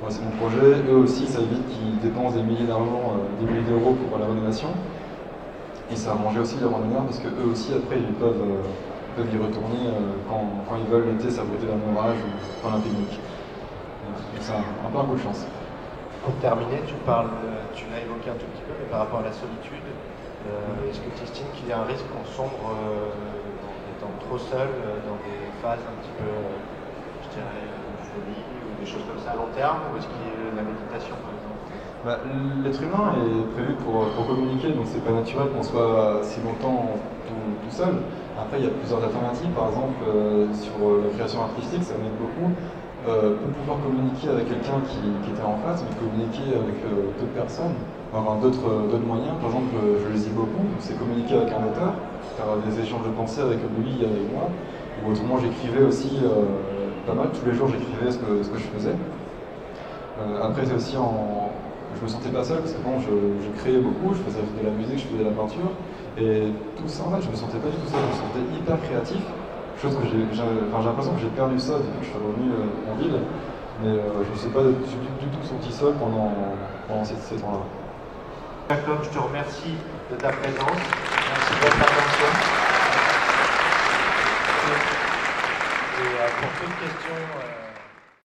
c'est mon projet. Eux aussi, ça évite qu'ils dépensent des milliers d'argent, des milliers d'euros pour la rénovation. Et ça a mangé aussi les randonneurs parce que eux aussi, après, ils peuvent y retourner quand ils veulent l'été s'abriter d'un orage ou pendant un pique-nique. Donc c'est un peu un coup de chance. Pour terminer, tu l'as évoqué un tout petit peu, mais par rapport à la solitude, est-ce que tu estimes qu'il y a un risque qu'on sombre en étant trop seul dans des phases un petit peu, je dirais, folie ou des choses comme ça à long terme, ou est-ce qu'il y a la méditation par exemple? L'être humain est prévu pour communiquer, donc c'est pas naturel qu'on soit si longtemps tout seul. Après, il y a plusieurs alternatives, par exemple sur la création artistique, ça m'aide beaucoup. Pour pouvoir communiquer avec quelqu'un qui était en face, mais communiquer avec d'autres personnes, d'autres moyens. Par exemple, je les lis beaucoup, c'est communiquer avec un auteur, faire des échanges de pensées avec lui et avec moi. Ou autrement, j'écrivais aussi pas mal, tous les jours j'écrivais ce que je faisais. Après, c'est aussi je me sentais pas seul parce que bon, je créais beaucoup, je faisais de la musique, je faisais de la peinture, et tout ça en fait, je me sentais pas du tout seul, je me sentais hyper créatif, chose que j'ai l'impression que j'ai perdu ça depuis que je suis revenu en ville, mais je ne sais pas du tout senti seul pendant ces temps-là. Jacob, je te remercie de ta présence, merci de votre attention. Et pour toute question...